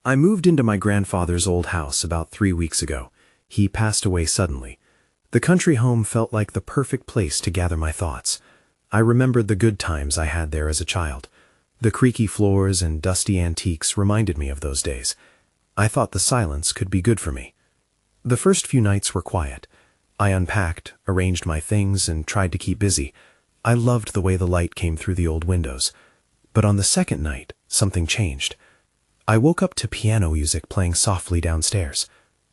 I moved into my grandfather's old house about 3 weeks ago. He passed away suddenly. The country home felt like the perfect place to gather my thoughts. I remembered the good times I had there as a child. The creaky floors and dusty antiques reminded me of those days. I thought the silence could be good for me. The first few nights were quiet. I unpacked, arranged my things, and tried to keep busy. I loved the way the light came through the old windows. But on the second night, something changed. I woke up to piano music playing softly downstairs.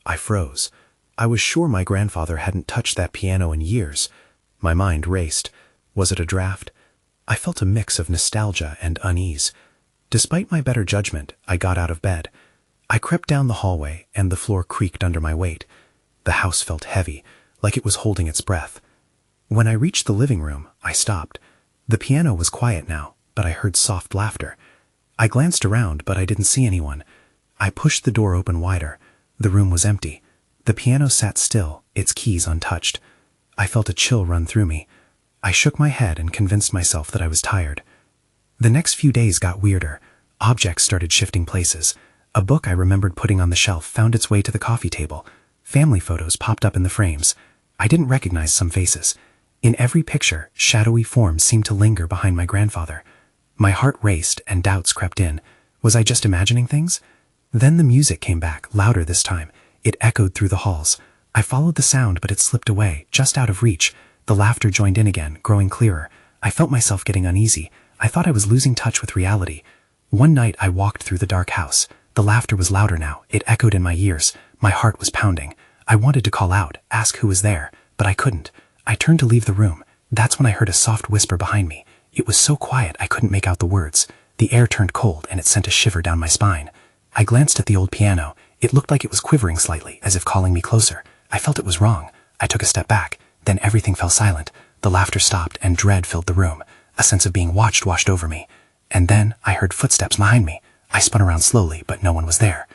I froze. I was sure my grandfather hadn't touched that piano in years. My mind raced. Was it a draft? I felt a mix of nostalgia and unease. Despite my better judgment, I got out of bed. I crept down the hallway, and the floor creaked under my weight. The house felt heavy, like it was holding its breath. When I reached the living room, I stopped. The piano was quiet now, but I heard soft laughter. I glanced around, but I didn't see anyone. I pushed the door open wider. The room was empty. The piano sat still, its keys untouched. I felt a chill run through me. I shook my head and convinced myself that I was tired. The next few days got weirder. Objects started shifting places. A book I remembered putting on the shelf found its way to the coffee table. Family photos popped up in the frames. I didn't recognize some faces. In every picture, shadowy forms seemed to linger behind my grandfather. My heart raced and doubts crept in. Was I just imagining things? Then the music came back, louder this time. It echoed through the halls. I followed the sound, but it slipped away, just out of reach. The laughter joined in again, growing clearer. I felt myself getting uneasy. I thought I was losing touch with reality. One night I walked through the dark house. The laughter was louder now. It echoed in my ears. My heart was pounding. I wanted to call out, ask who was there, but I couldn't. I turned to leave the room. That's when I heard a soft whisper behind me. It was so quiet I couldn't make out the words. The air turned cold and it sent a shiver down my spine. I glanced at the old piano. It looked like it was quivering slightly, as if calling me closer. I felt it was wrong. I took a step back. Then everything fell silent. The laughter stopped and dread filled the room. A sense of being watched washed over me. And then I heard footsteps behind me. I spun around slowly, but no one was there.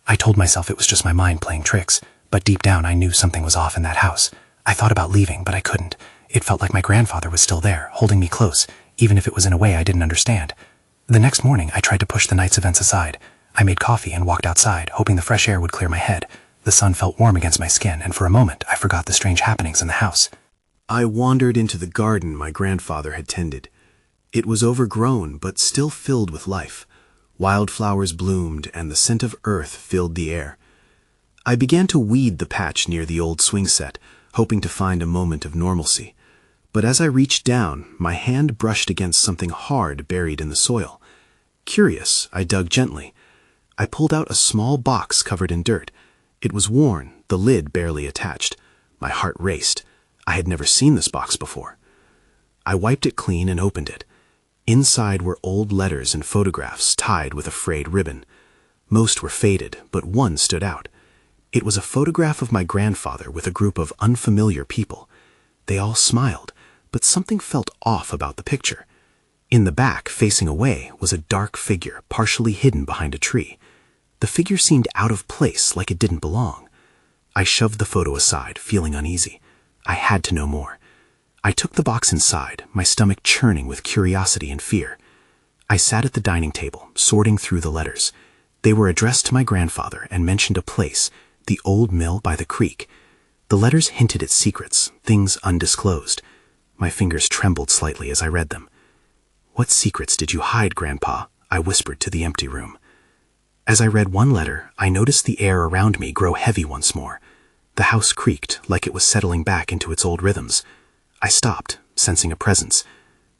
I told myself it was just my mind playing tricks, but deep down I knew something was off in that house. I thought about leaving, but I couldn't. It felt like my grandfather was still there, holding me close, even if it was in a way I didn't understand. The next morning, I tried to push the night's events aside. I made coffee and walked outside, hoping the fresh air would clear my head. The sun felt warm against my skin, and for a moment, I forgot the strange happenings in the house. I wandered into the garden my grandfather had tended. It was overgrown, but still filled with life. Wildflowers bloomed, and the scent of earth filled the air. I began to weed the patch near the old swing set, hoping to find a moment of normalcy. But as I reached down, my hand brushed against something hard buried in the soil. Curious, I dug gently. I pulled out a small box covered in dirt. It was worn, the lid barely attached. My heart raced. I had never seen this box before. I wiped it clean and opened it. Inside were old letters and photographs tied with a frayed ribbon. Most were faded, but one stood out. It was a photograph of my grandfather with a group of unfamiliar people. They all smiled, but something felt off about the picture. In the back, facing away, was a dark figure partially hidden behind a tree. The figure seemed out of place, like it didn't belong. I shoved the photo aside, feeling uneasy. I had to know more. I took the box inside, my stomach churning with curiosity and fear. I sat at the dining table, sorting through the letters. They were addressed to my grandfather and mentioned a place, the old mill by the creek. The letters hinted at secrets, things undisclosed. My fingers trembled slightly as I read them. "What secrets did you hide, Grandpa?" I whispered to the empty room. As I read one letter, I noticed the air around me grow heavy once more. The house creaked, like it was settling back into its old rhythms. I stopped, sensing a presence.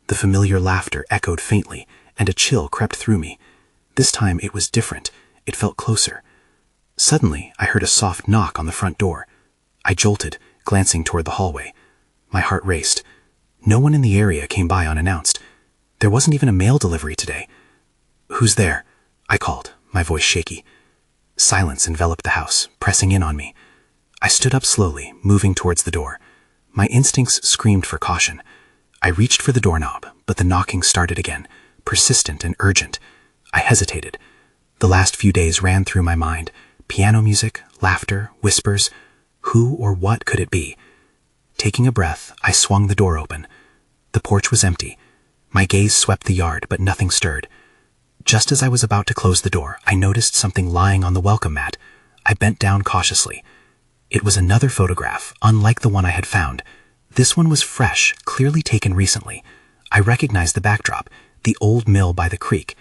The familiar laughter echoed faintly, and a chill crept through me. This time it was different. It felt closer. Suddenly, I heard a soft knock on the front door. I jolted, glancing toward the hallway. My heart raced. No one in the area came by unannounced. There wasn't even a mail delivery today. "Who's there?" I called, my voice shaky. Silence enveloped the house, pressing in on me. I stood up slowly, moving towards the door. My instincts screamed for caution. I reached for the doorknob, but the knocking started again, persistent and urgent. I hesitated. The last few days ran through my mind. Piano music, laughter, whispers. Who or what could it be? Taking a breath, I swung the door open. The porch was empty. My gaze swept the yard, but nothing stirred. Just as I was about to close the door, I noticed something lying on the welcome mat. I bent down cautiously. It was another photograph, unlike the one I had found. This one was fresh, clearly taken recently. I recognized the backdrop, the old mill by the creek.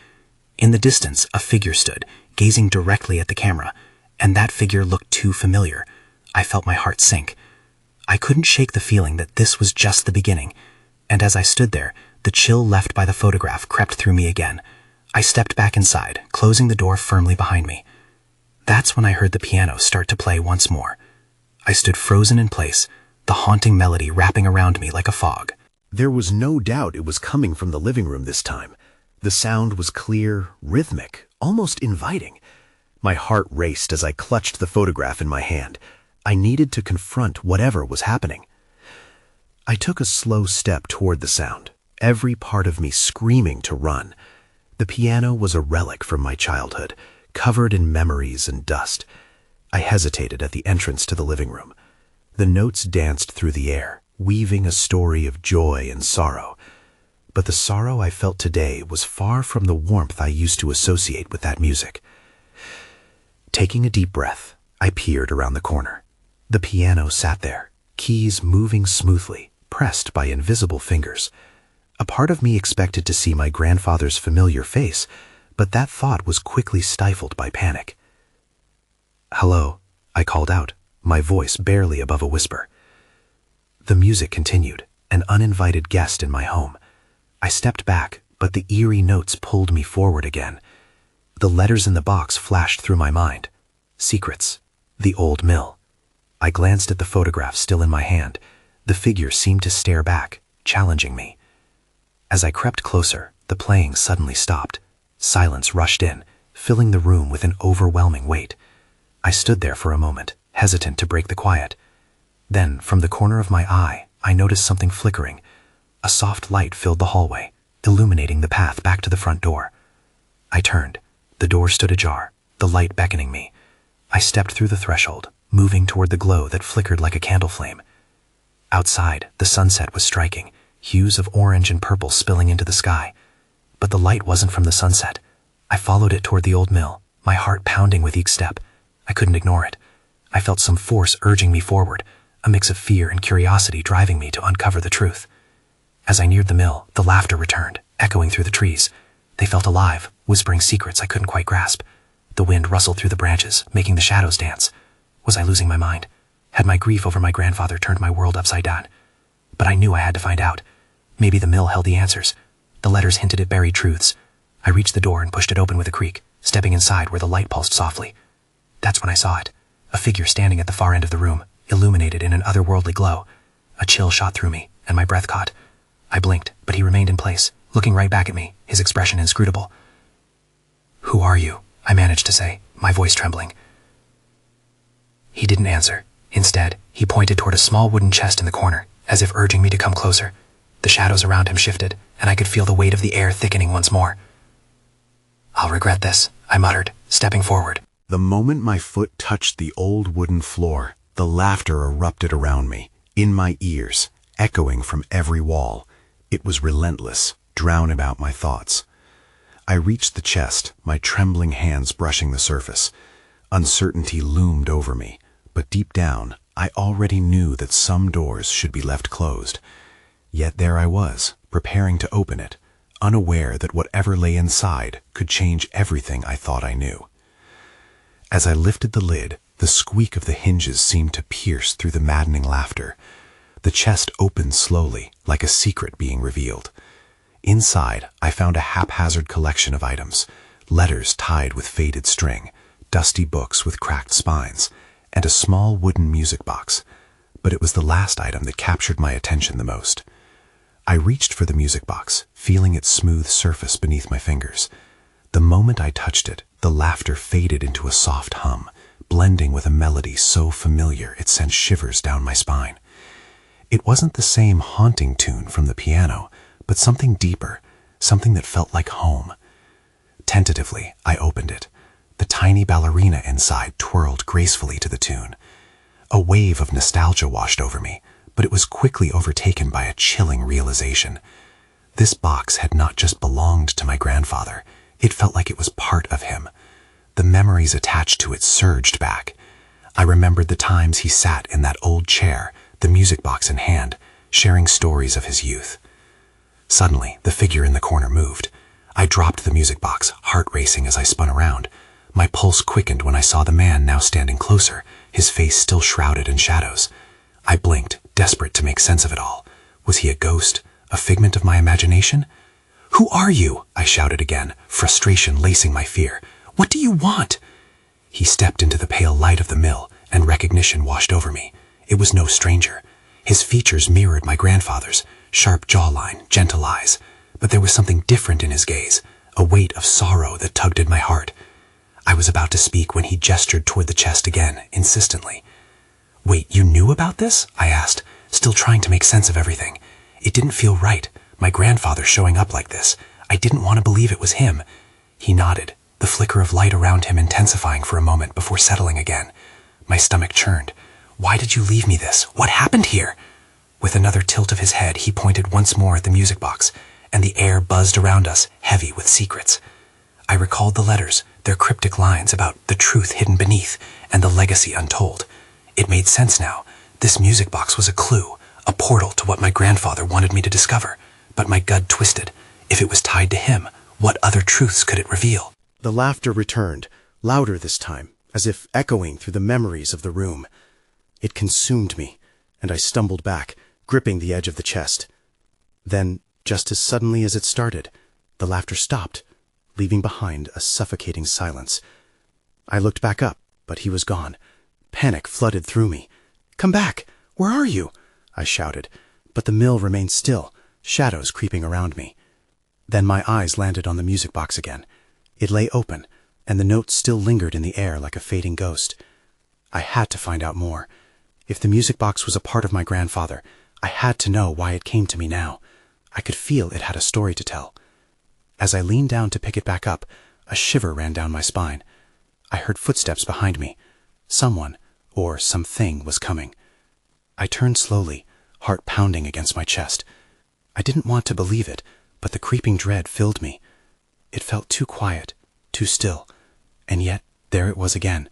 In the distance, a figure stood, gazing directly at the camera, and that figure looked too familiar. I felt my heart sink. I couldn't shake the feeling that this was just the beginning, and as I stood there, the chill left by the photograph crept through me again. I stepped back inside, closing the door firmly behind me. That's when I heard the piano start to play once more. I stood frozen in place, the haunting melody wrapping around me like a fog. There was no doubt it was coming from the living room this time. The sound was clear, rhythmic, almost inviting. My heart raced as I clutched the photograph in my hand. I needed to confront whatever was happening. I took a slow step toward the sound, every part of me screaming to run. The piano was a relic from my childhood, covered in memories and dust. I hesitated at the entrance to the living room. The notes danced through the air, weaving a story of joy and sorrow. But the sorrow I felt today was far from the warmth I used to associate with that music. Taking a deep breath, I peered around the corner. The piano sat there, keys moving smoothly, pressed by invisible fingers. A part of me expected to see my grandfather's familiar face, but that thought was quickly stifled by panic. "Hello," I called out, my voice barely above a whisper. The music continued, an uninvited guest in my home. I stepped back, but the eerie notes pulled me forward again. The letters in the box flashed through my mind. Secrets. The old mill. I glanced at the photograph still in my hand. The figure seemed to stare back, challenging me. As I crept closer, the playing suddenly stopped. Silence rushed in, filling the room with an overwhelming weight. I stood there for a moment, hesitant to break the quiet. Then, from the corner of my eye, I noticed something flickering. A soft light filled the hallway, illuminating the path back to the front door. I turned. The door stood ajar, the light beckoning me. I stepped through the threshold, moving toward the glow that flickered like a candle flame. Outside, the sunset was striking, hues of orange and purple spilling into the sky. But the light wasn't from the sunset. I followed it toward the old mill, my heart pounding with each step. I couldn't ignore it. I felt some force urging me forward, a mix of fear and curiosity driving me to uncover the truth. As I neared the mill, the laughter returned, echoing through the trees. They felt alive, whispering secrets I couldn't quite grasp. The wind rustled through the branches, making the shadows dance. Was I losing my mind? Had my grief over my grandfather turned my world upside down? But I knew I had to find out. Maybe the mill held the answers. The letters hinted at buried truths. I reached the door and pushed it open with a creak, stepping inside where the light pulsed softly. That's when I saw it. A figure standing at the far end of the room, illuminated in an otherworldly glow. A chill shot through me, and my breath caught. I blinked, but he remained in place, looking right back at me, his expression inscrutable. "Who are you?" I managed to say, my voice trembling. He didn't answer. Instead, he pointed toward a small wooden chest in the corner, as if urging me to come closer. The shadows around him shifted, and I could feel the weight of the air thickening once more. "I'll regret this," I muttered, stepping forward. The moment my foot touched the old wooden floor, the laughter erupted around me, in my ears, echoing from every wall. It was relentless, drowning out my thoughts. I reached the chest, my trembling hands brushing the surface. Uncertainty loomed over me, but deep down, I already knew that some doors should be left closed. Yet there I was, preparing to open it, unaware that whatever lay inside could change everything I thought I knew. As I lifted the lid, the squeak of the hinges seemed to pierce through the maddening laughter. The chest opened slowly, like a secret being revealed. Inside, I found a haphazard collection of items, letters tied with faded string, dusty books with cracked spines, and a small wooden music box. But it was the last item that captured my attention the most. I reached for the music box, feeling its smooth surface beneath my fingers. The moment I touched it, the laughter faded into a soft hum, blending with a melody so familiar it sent shivers down my spine. It wasn't the same haunting tune from the piano, but something deeper, something that felt like home. Tentatively, I opened it. The tiny ballerina inside twirled gracefully to the tune. A wave of nostalgia washed over me, but it was quickly overtaken by a chilling realization. This box had not just belonged to my grandfather, It felt like it was part of him. The memories attached to it surged back. I remembered the times he sat in that old chair, the music box in hand, sharing stories of his youth. Suddenly, the figure in the corner moved. I dropped the music box, heart racing as I spun around. My pulse quickened when I saw the man now standing closer, his face still shrouded in shadows. I blinked, desperate to make sense of it all. Was he a ghost, a figment of my imagination? "Who are you?" I shouted again, frustration lacing my fear. "What do you want?" He stepped into the pale light of the mill, and recognition washed over me. It was no stranger. His features mirrored my grandfather's, sharp jawline, gentle eyes. But there was something different in his gaze, a weight of sorrow that tugged at my heart. I was about to speak when he gestured toward the chest again, insistently. "Wait, you knew about this?" I asked, still trying to make sense of everything. It didn't feel right, my grandfather showing up like this. I didn't want to believe it was him. He nodded, the flicker of light around him intensifying for a moment before settling again. My stomach churned. "Why did you leave me this? What happened here?" With another tilt of his head, he pointed once more at the music box, and the air buzzed around us, heavy with secrets. I recalled the letters, their cryptic lines about the truth hidden beneath and the legacy untold. It made sense now. This music box was a clue, a portal to what my grandfather wanted me to discover. But my gut twisted. If it was tied to him, what other truths could it reveal? The laughter returned, louder this time, as if echoing through the memories of the room. It consumed me, and I stumbled back, gripping the edge of the chest. Then, just as suddenly as it started, the laughter stopped, leaving behind a suffocating silence. I looked back up, but he was gone. Panic flooded through me. "Come back! Where are you?" I shouted, but the mill remained still, shadows creeping around me. Then my eyes landed on the music box again. It lay open, and the notes still lingered in the air like a fading ghost. I had to find out more. If the music box was a part of my grandfather, I had to know why it came to me now. I could feel it had a story to tell. As I leaned down to pick it back up, a shiver ran down my spine. I heard footsteps behind me. Someone, or something, was coming. I turned slowly, heart pounding against my chest. I didn't want to believe it, but the creeping dread filled me. It felt too quiet, too still, and yet there it was again,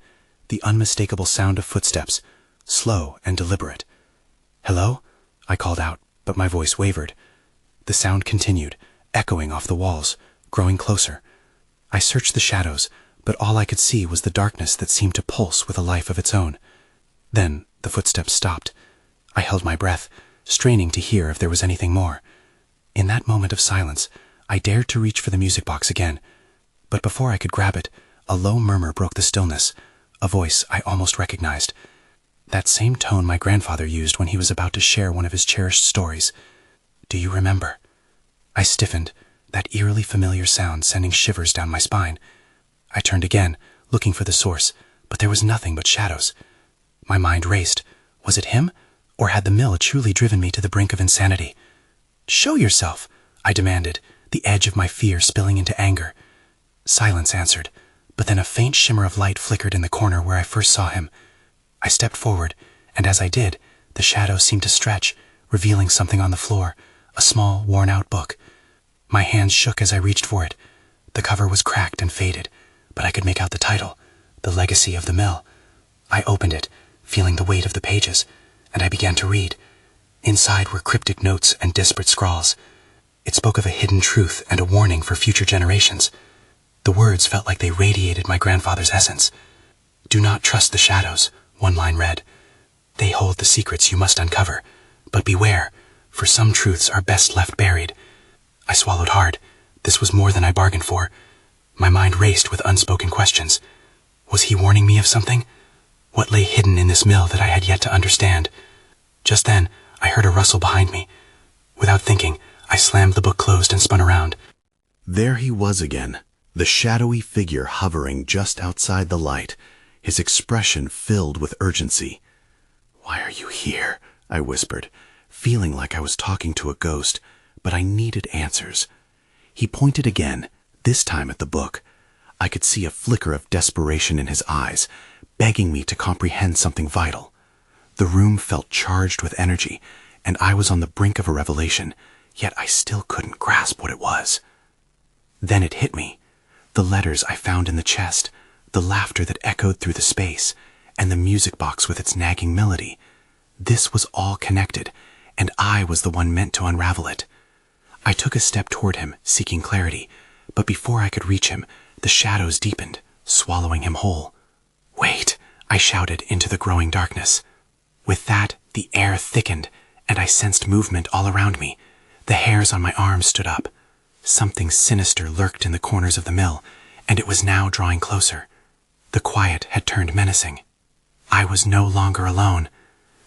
the unmistakable sound of footsteps, slow and deliberate. "Hello?" I called out, but my voice wavered. The sound continued, echoing off the walls, growing closer. I searched the shadows, but all I could see was the darkness that seemed to pulse with a life of its own. Then the footsteps stopped. I held my breath, straining to hear if there was anything more. In that moment of silence, I dared to reach for the music box again. But before I could grab it, a low murmur broke the stillness, a voice I almost recognized. That same tone my grandfather used when he was about to share one of his cherished stories. "Do you remember?" I stiffened, that eerily familiar sound sending shivers down my spine. I turned again, looking for the source, but there was nothing but shadows. My mind raced. Was it him? Or had the mill truly driven me to the brink of insanity? "Show yourself!" I demanded, the edge of my fear spilling into anger. Silence answered, but then a faint shimmer of light flickered in the corner where I first saw him. I stepped forward, and as I did, the shadow seemed to stretch, revealing something on the floor, a small, worn-out book. My hands shook as I reached for it. The cover was cracked and faded, but I could make out the title, The Legacy of the Mill. I opened it, feeling the weight of the pages, and I began to read. Inside were cryptic notes and disparate scrawls. It spoke of a hidden truth and a warning for future generations. The words felt like they radiated my grandfather's essence. "Do not trust the shadows," one line read. "They hold the secrets you must uncover. But beware, for some truths are best left buried." I swallowed hard. This was more than I bargained for. My mind raced with unspoken questions. Was he warning me of something? What lay hidden in this mill that I had yet to understand? Just then, I heard a rustle behind me. Without thinking, I slammed the book closed and spun around. There he was again, the shadowy figure hovering just outside the light, his expression filled with urgency. "Why are you here?" I whispered, feeling like I was talking to a ghost, but I needed answers. He pointed again, this time at the book. I could see a flicker of desperation in his eyes, begging me to comprehend something vital. The room felt charged with energy, and I was on the brink of a revelation, yet I still couldn't grasp what it was. Then it hit me. The letters I found in the chest, the laughter that echoed through the space, and the music box with its nagging melody. This was all connected, and I was the one meant to unravel it. I took a step toward him, seeking clarity, but before I could reach him, the shadows deepened, swallowing him whole. "Wait!" I shouted into the growing darkness. With that, the air thickened, and I sensed movement all around me. The hairs on my arms stood up. Something sinister lurked in the corners of the mill, and it was now drawing closer. The quiet had turned menacing. I was no longer alone.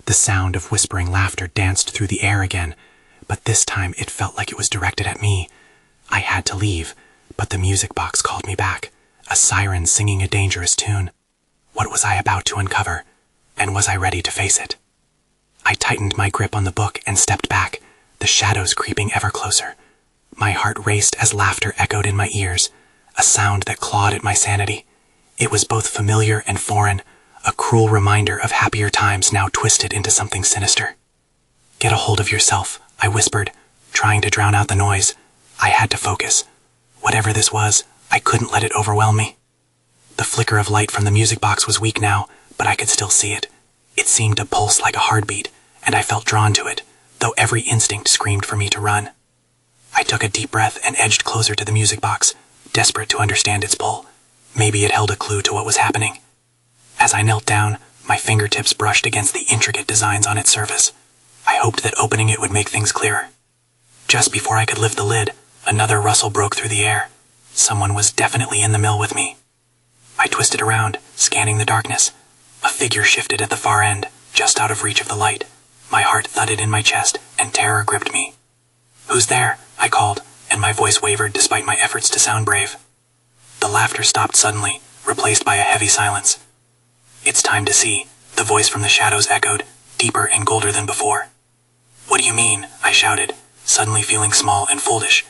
The sound of whispering laughter danced through the air again, but this time it felt like it was directed at me. I had to leave, but the music box called me back, a siren singing a dangerous tune. What was I about to uncover, and was I ready to face it? I tightened my grip on the book and stepped back, the shadows creeping ever closer. My heart raced as laughter echoed in my ears, a sound that clawed at my sanity. It was both familiar and foreign, a cruel reminder of happier times now twisted into something sinister. "Get a hold of yourself," I whispered, trying to drown out the noise. I had to focus. Whatever this was, I couldn't let it overwhelm me. The flicker of light from the music box was weak now, but I could still see it. It seemed to pulse like a heartbeat, and I felt drawn to it, though every instinct screamed for me to run. I took a deep breath and edged closer to the music box, desperate to understand its pull. Maybe it held a clue to what was happening. As I knelt down, my fingertips brushed against the intricate designs on its surface. I hoped that opening it would make things clearer. Just before I could lift the lid, another rustle broke through the air. Someone was definitely in the mill with me. I twisted around, scanning the darkness. A figure shifted at the far end, just out of reach of the light. My heart thudded in my chest, and terror gripped me. "Who's there?" I called, and my voice wavered despite my efforts to sound brave. The laughter stopped suddenly, replaced by a heavy silence. "It's time to see," the voice from the shadows echoed, deeper and colder than before. "What do you mean?" I shouted, suddenly feeling small and foolish.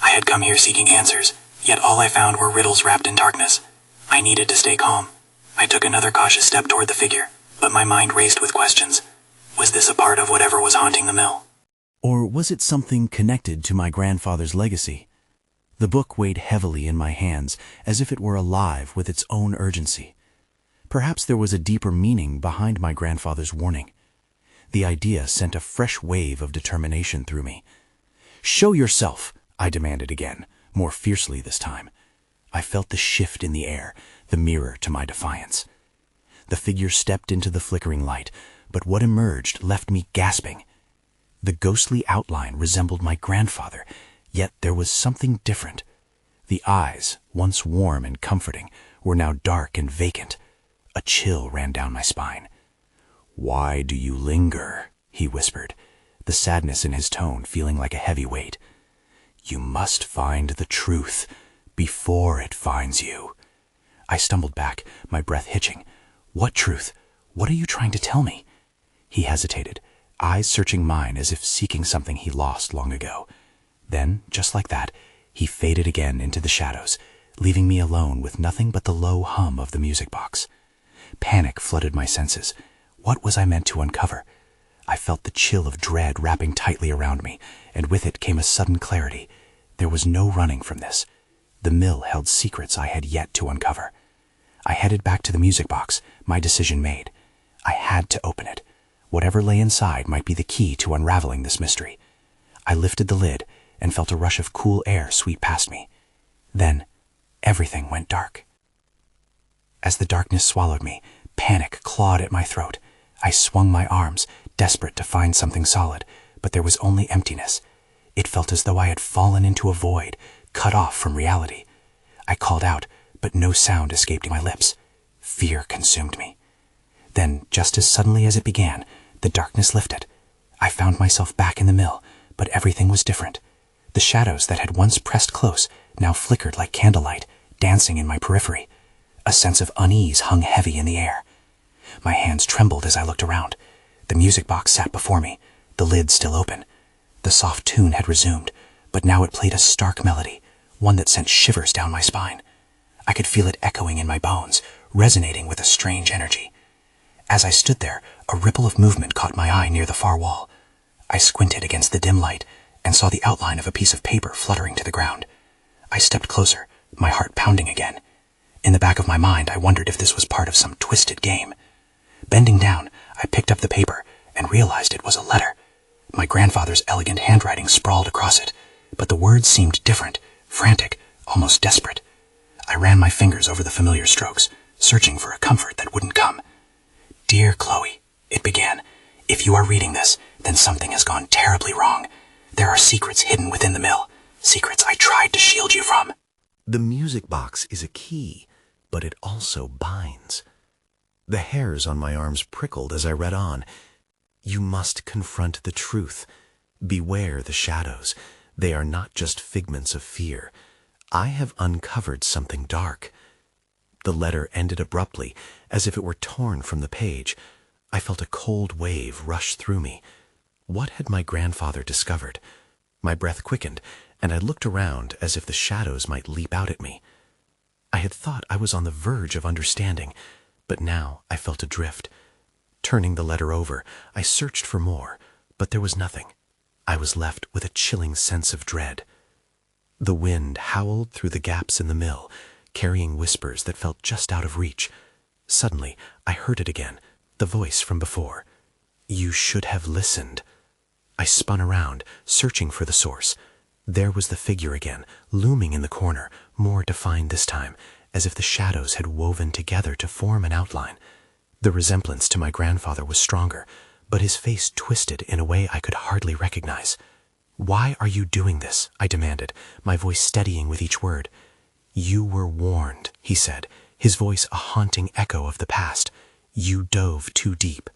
I had come here seeking answers, yet all I found were riddles wrapped in darkness. I needed to stay calm. I took another cautious step toward the figure, but my mind raced with questions. Was this a part of whatever was haunting the mill? Or was it something connected to my grandfather's legacy? The book weighed heavily in my hands, as if it were alive with its own urgency. Perhaps there was a deeper meaning behind my grandfather's warning. The idea sent a fresh wave of determination through me. "Show yourself!" I demanded again, more fiercely this time. I felt the shift in the air, the mirror to my defiance. The figure stepped into the flickering light, but what emerged left me gasping. The ghostly outline resembled my grandfather, yet there was something different. The eyes, once warm and comforting, were now dark and vacant. A chill ran down my spine. "Why do you linger?" he whispered, the sadness in his tone feeling like a heavy weight. "You must find the truth before it finds you." I stumbled back, my breath hitching. "What truth? What are you trying to tell me?" He hesitated, eyes searching mine as if seeking something he lost long ago. Then, just like that, he faded again into the shadows, leaving me alone with nothing but the low hum of the music box. Panic flooded my senses. What was I meant to uncover? I felt the chill of dread wrapping tightly around me, and with it came a sudden clarity. There was no running from this. The mill held secrets I had yet to uncover. I headed back to the music box, my decision made. I had to open it. Whatever lay inside might be the key to unraveling this mystery. I lifted the lid and felt a rush of cool air sweep past me. Then, everything went dark. As the darkness swallowed me, panic clawed at my throat. I swung my arms, desperate to find something solid, but there was only emptiness. It felt as though I had fallen into a void, cut off from reality. I called out, but no sound escaped my lips. Fear consumed me. Then, just as suddenly as it began, the darkness lifted. I found myself back in the mill, but everything was different. The shadows that had once pressed close now flickered like candlelight, dancing in my periphery. A sense of unease hung heavy in the air. My hands trembled as I looked around. The music box sat before me, the lid still open. The soft tune had resumed, but now it played a stark melody, one that sent shivers down my spine. I could feel it echoing in my bones, resonating with a strange energy. As I stood there, a ripple of movement caught my eye near the far wall. I squinted against the dim light and saw the outline of a piece of paper fluttering to the ground. I stepped closer, my heart pounding again. In the back of my mind, I wondered if this was part of some twisted game. Bending down, I picked up the paper and realized it was a letter. My grandfather's elegant handwriting sprawled across it, but the words seemed different, frantic, almost desperate. I ran my fingers over the familiar strokes, searching for a comfort that wouldn't come. "Dear Chloe," it began, "if you are reading this, then something has gone terribly wrong. There are secrets hidden within the mill, secrets I tried to shield you from." The music box is a key, but it also binds. The hairs on my arms prickled as I read on. You must confront the truth. Beware the shadows. They are not just figments of fear. I have uncovered something dark. The letter ended abruptly, as if it were torn from the page. I felt a cold wave rush through me. What had my grandfather discovered? My breath quickened, and I looked around as if the shadows might leap out at me. I had thought I was on the verge of understanding, but now I felt adrift. Turning the letter over, I searched for more, but there was nothing. I was left with a chilling sense of dread. The wind howled through the gaps in the mill, carrying whispers that felt just out of reach. Suddenly, I heard it again, the voice from before. "You should have listened." I spun around, searching for the source. There was the figure again, looming in the corner, more defined this time, as if the shadows had woven together to form an outline. The resemblance to my grandfather was stronger, but his face twisted in a way I could hardly recognize. "Why are you doing this?" I demanded, my voice steadying with each word. "You were warned," he said, his voice a haunting echo of the past. "You dove too deep."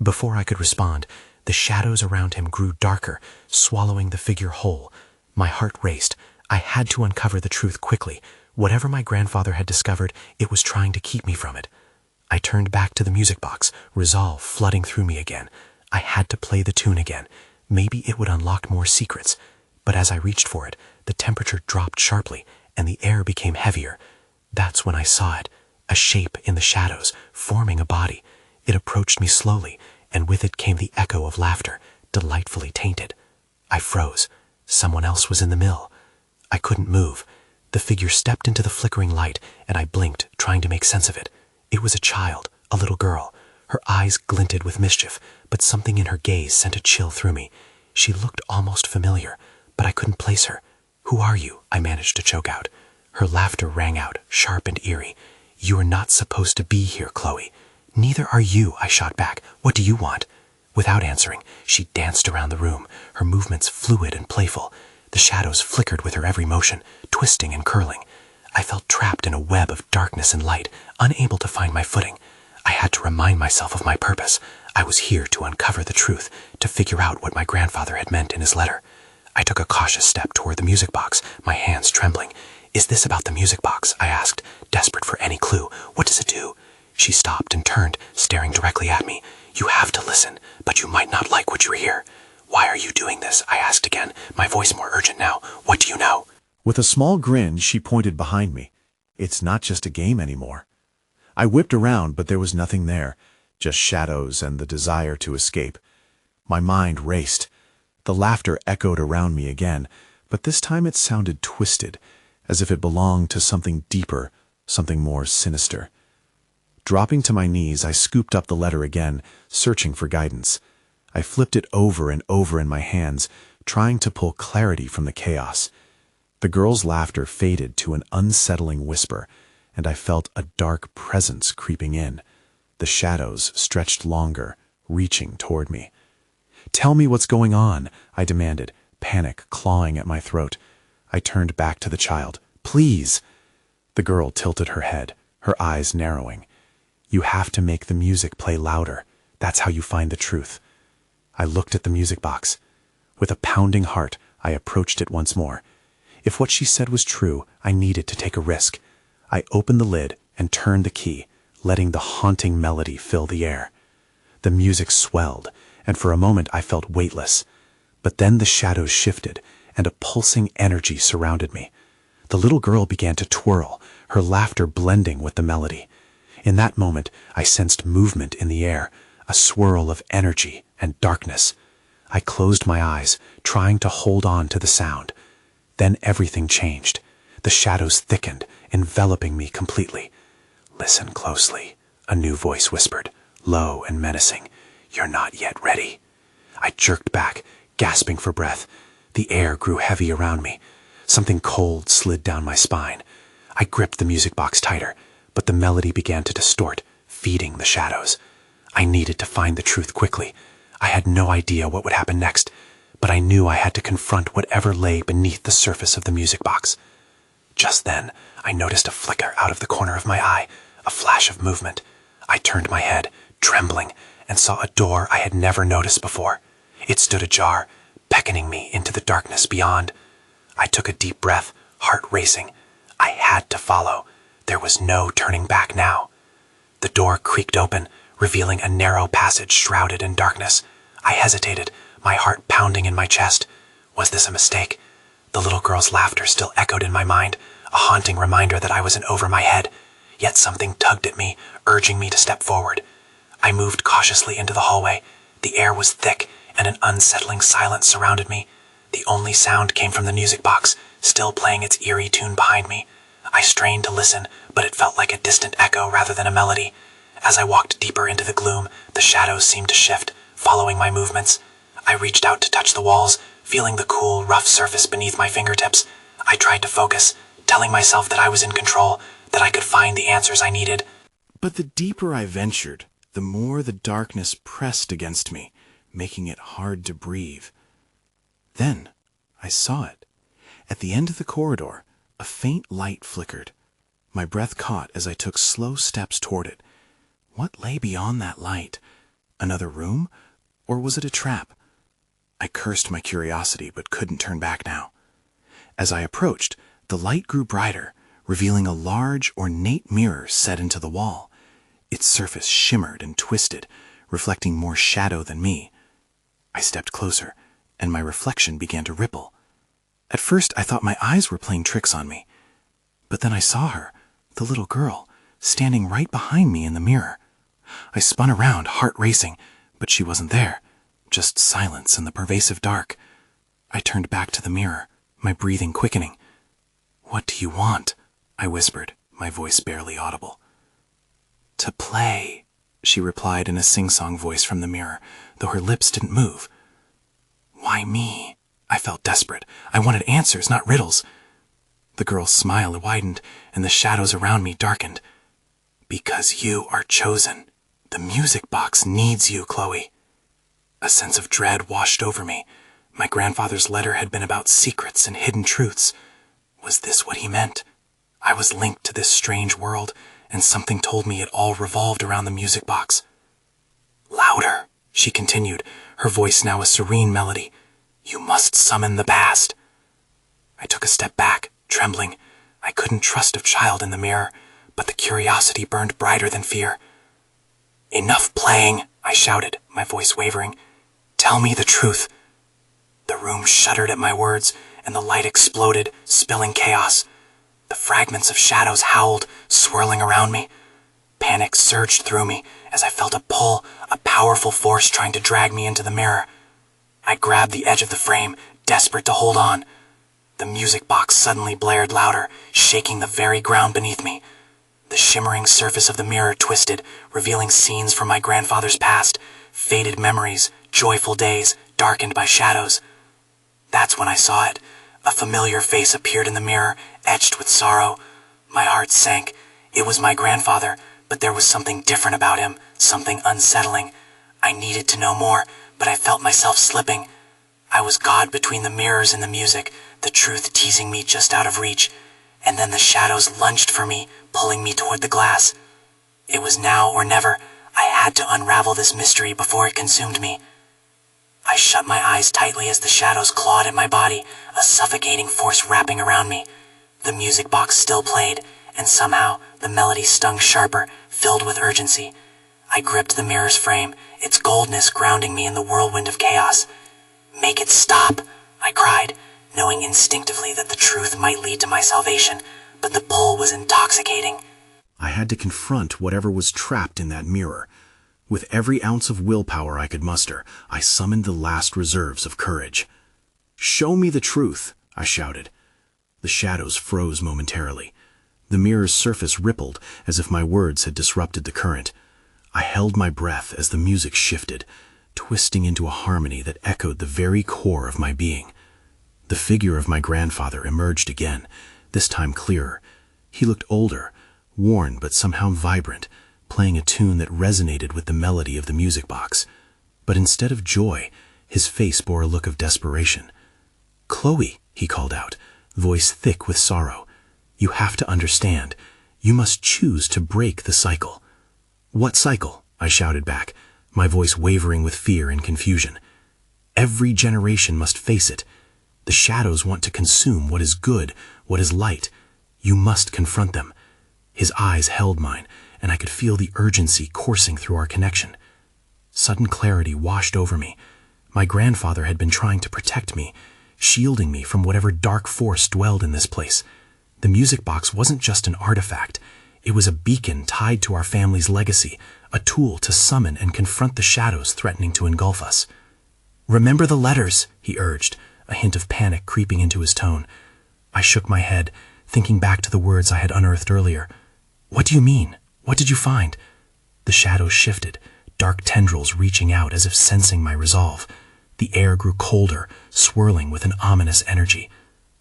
Before I could respond, the shadows around him grew darker, swallowing the figure whole. My heart raced. I had to uncover the truth quickly. Whatever my grandfather had discovered, it was trying to keep me from it. I turned back to the music box, resolve flooding through me again. I had to play the tune again. Maybe it would unlock more secrets. But as I reached for it, the temperature dropped sharply, and the air became heavier. That's when I saw it, a shape in the shadows, forming a body. It approached me slowly, and with it came the echo of laughter, delightfully tainted. I froze. Someone else was in the mill. I couldn't move. The figure stepped into the flickering light, and I blinked, trying to make sense of it. It was a child, a little girl. Her eyes glinted with mischief, but something in her gaze sent a chill through me. She looked almost familiar, but I couldn't place her. "Who are you?" I managed to choke out. Her laughter rang out, sharp and eerie. "You are not supposed to be here, Chloe." "Neither are you," I shot back. "What do you want?" Without answering, she danced around the room, her movements fluid and playful. The shadows flickered with her every motion, twisting and curling. I felt trapped in a web of darkness and light, unable to find my footing. I had to remind myself of my purpose. I was here to uncover the truth, to figure out what my grandfather had meant in his letter. I took a cautious step toward the music box, my hands trembling. "Is this about the music box?" I asked, desperate for any clue. "What does it do?" She stopped and turned, staring directly at me. "You have to listen, but you might not like what you hear." "Why are you doing this?" I asked again, my voice more urgent now. "What do you know?" With a small grin, she pointed behind me. "It's not just a game anymore." I whipped around, but there was nothing there, just shadows and the desire to escape. My mind raced. The laughter echoed around me again, but this time it sounded twisted, as if it belonged to something deeper, something more sinister. Dropping to my knees, I scooped up the letter again, searching for guidance. I flipped it over and over in my hands, trying to pull clarity from the chaos. The girl's laughter faded to an unsettling whisper, and I felt a dark presence creeping in. The shadows stretched longer, reaching toward me. "Tell me what's going on," I demanded, panic clawing at my throat. I turned back to the child. "Please." The girl tilted her head, her eyes narrowing. "You have to make the music play louder. That's how you find the truth." I looked at the music box. With a pounding heart, I approached it once more. If what she said was true, I needed to take a risk. I opened the lid and turned the key, letting the haunting melody fill the air. The music swelled, and for a moment I felt weightless. But then the shadows shifted, and a pulsing energy surrounded me. The little girl began to twirl, her laughter blending with the melody. In that moment, I sensed movement in the air, a swirl of energy and darkness. I closed my eyes, trying to hold on to the sound. Then everything changed. The shadows thickened, enveloping me completely. "Listen closely," a new voice whispered, low and menacing. "You're not yet ready." I jerked back, gasping for breath. The air grew heavy around me. Something cold slid down my spine. I gripped the music box tighter, but the melody began to distort, feeding the shadows. I needed to find the truth quickly. I had no idea what would happen next, but I knew I had to confront whatever lay beneath the surface of the music box. Just then, I noticed a flicker out of the corner of my eye, a flash of movement. I turned my head, trembling, and saw a door I had never noticed before. It stood ajar, beckoning me into the darkness beyond. I took a deep breath, heart racing. I had to follow. There was no turning back now. The door creaked open, revealing a narrow passage shrouded in darkness. I hesitated, my heart pounding in my chest. Was this a mistake? The little girl's laughter still echoed in my mind, a haunting reminder that I was in over my head. Yet something tugged at me, urging me to step forward. I moved cautiously into the hallway. The air was thick, and an unsettling silence surrounded me. The only sound came from the music box, still playing its eerie tune behind me. I strained to listen, but it felt like a distant echo rather than a melody. As I walked deeper into the gloom, the shadows seemed to shift, following my movements. I reached out to touch the walls, feeling the cool, rough surface beneath my fingertips. I tried to focus, telling myself that I was in control, that I could find the answers I needed. But the deeper I ventured, the more the darkness pressed against me, making it hard to breathe. Then I saw it. At the end of the corridor, a faint light flickered. My breath caught as I took slow steps toward it. What lay beyond that light? Another room? Or was it a trap? I cursed my curiosity, but couldn't turn back now. As I approached, the light grew brighter, revealing a large, ornate mirror set into the wall. Its surface shimmered and twisted, reflecting more shadow than me. I stepped closer, and my reflection began to ripple. At first, I thought my eyes were playing tricks on me. But then I saw her, the little girl, standing right behind me in the mirror. I spun around, heart racing, but she wasn't there, just silence and the pervasive dark. I turned back to the mirror, my breathing quickening. "What do you want?" I whispered, my voice barely audible. "To play," she replied in a sing-song voice from the mirror, though her lips didn't move. Why me? I felt desperate. I wanted answers, not riddles. The girl's smile widened, and the shadows around me darkened. "Because you are chosen. The music box needs you, Chloe." A sense of dread washed over me. My grandfather's letter had been about secrets and hidden truths. Was this what he meant? I was linked to this strange world, and something told me it all revolved around the music box. "Louder," she continued, her voice now a serene melody. "You must summon the past." I took a step back, trembling. I couldn't trust a child in the mirror, but the curiosity burned brighter than fear. "Enough playing," I shouted, my voice wavering. "Tell me the truth." The room shuddered at my words, and the light exploded, spilling chaos. The fragments of shadows howled, swirling around me. Panic surged through me as I felt a pull, a powerful force trying to drag me into the mirror. I grabbed the edge of the frame, desperate to hold on. The music box suddenly blared louder, shaking the very ground beneath me. The shimmering surface of the mirror twisted, revealing scenes from my grandfather's past, faded memories, joyful days, darkened by shadows. That's when I saw it. A familiar face appeared in the mirror, etched with sorrow. My heart sank. It was my grandfather, but there was something different about him, something unsettling. I needed to know more, but I felt myself slipping. I was caught between the mirrors and the music, the truth teasing me just out of reach. And then the shadows lunged for me, pulling me toward the glass. It was now or never. I had to unravel this mystery before it consumed me. I shut my eyes tightly as the shadows clawed at my body, a suffocating force wrapping around me. The music box still played, and somehow the melody stung sharper, filled with urgency. I gripped the mirror's frame, its goldness grounding me in the whirlwind of chaos. "Make it stop," I cried, knowing instinctively that the truth might lead to my salvation, but the pull was intoxicating. I had to confront whatever was trapped in that mirror. With every ounce of willpower I could muster, I summoned the last reserves of courage. "Show me the truth," I shouted. The shadows froze momentarily. The mirror's surface rippled as if my words had disrupted the current. I held my breath as the music shifted, twisting into a harmony that echoed the very core of my being. The figure of my grandfather emerged again, this time clearer. He looked older, worn but somehow vibrant, playing a tune that resonated with the melody of the music box. But instead of joy, his face bore a look of desperation. "Chloe," he called out, voice thick with sorrow. "You have to understand. You must choose to break the cycle." "What cycle?" I shouted back, my voice wavering with fear and confusion. "Every generation must face it. The shadows want to consume what is good, what is light. You must confront them." His eyes held mine, and I could feel the urgency coursing through our connection. Sudden clarity washed over me. My grandfather had been trying to protect me, shielding me from whatever dark force dwelled in this place. The music box wasn't just an artifact. It was a beacon tied to our family's legacy, a tool to summon and confront the shadows threatening to engulf us. "Remember the letters," he urged, a hint of panic creeping into his tone. I shook my head, thinking back to the words I had unearthed earlier. "What do you mean? What did you find?" The shadows shifted, dark tendrils reaching out as if sensing my resolve. The air grew colder, swirling with an ominous energy.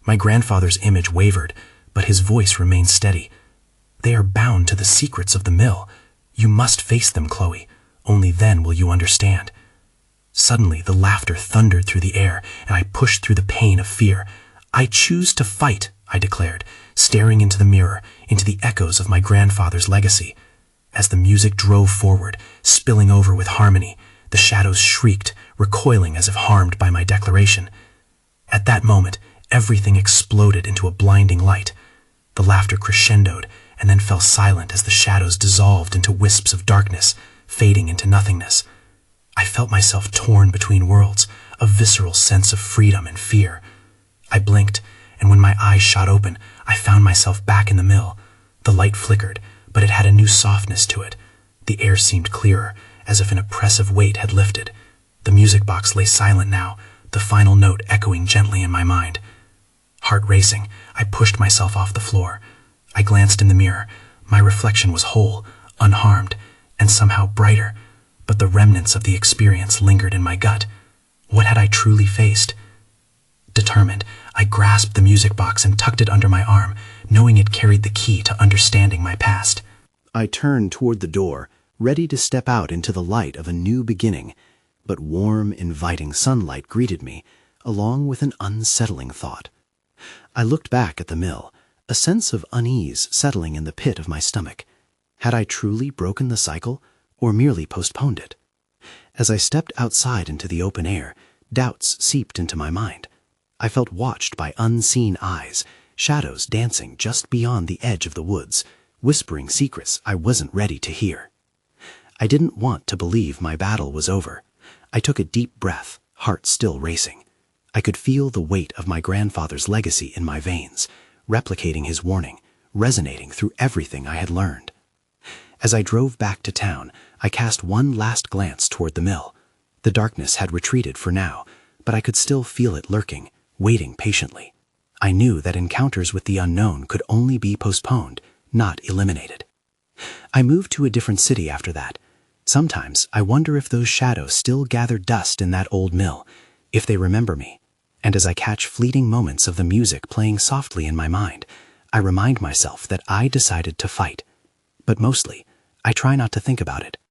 My grandfather's image wavered, but his voice remained steady. "They are bound to the secrets of the mill. You must face them, Chloe. Only then will you understand." Suddenly, the laughter thundered through the air, and I pushed through the pain of fear. "I choose to fight," I declared, staring into the mirror, into the echoes of my grandfather's legacy. As the music drove forward, spilling over with harmony, the shadows shrieked, recoiling as if harmed by my declaration. At that moment, everything exploded into a blinding light. The laughter crescendoed and then fell silent as the shadows dissolved into wisps of darkness, fading into nothingness. I felt myself torn between worlds, a visceral sense of freedom and fear. I blinked, and when my eyes shot open, I found myself back in the mill. The light flickered, but it had a new softness to it. The air seemed clearer, as if an oppressive weight had lifted. The music box lay silent now, the final note echoing gently in my mind. Heart racing, I pushed myself off the floor. I glanced in the mirror. My reflection was whole, unharmed, and somehow brighter, but the remnants of the experience lingered in my gut. What had I truly faced? Determined, I grasped the music box and tucked it under my arm, knowing it carried the key to understanding my past. I turned toward the door, ready to step out into the light of a new beginning, but warm, inviting sunlight greeted me, along with an unsettling thought. I looked back at the mill, a sense of unease settling in the pit of my stomach. Had I truly broken the cycle, or merely postponed it? As I stepped outside into the open air, doubts seeped into my mind. I felt watched by unseen eyes, shadows dancing just beyond the edge of the woods, whispering secrets I wasn't ready to hear. I didn't want to believe my battle was over. I took a deep breath, heart still racing. I could feel the weight of my grandfather's legacy in my veins, replicating his warning, resonating through everything I had learned. As I drove back to town, I cast one last glance toward the mill. The darkness had retreated for now, but I could still feel it lurking, waiting patiently. I knew that encounters with the unknown could only be postponed, not eliminated. I moved to a different city after that. Sometimes I wonder if those shadows still gather dust in that old mill, if they remember me. And as I catch fleeting moments of the music playing softly in my mind, I remind myself that I decided to fight. But mostly, I try not to think about it.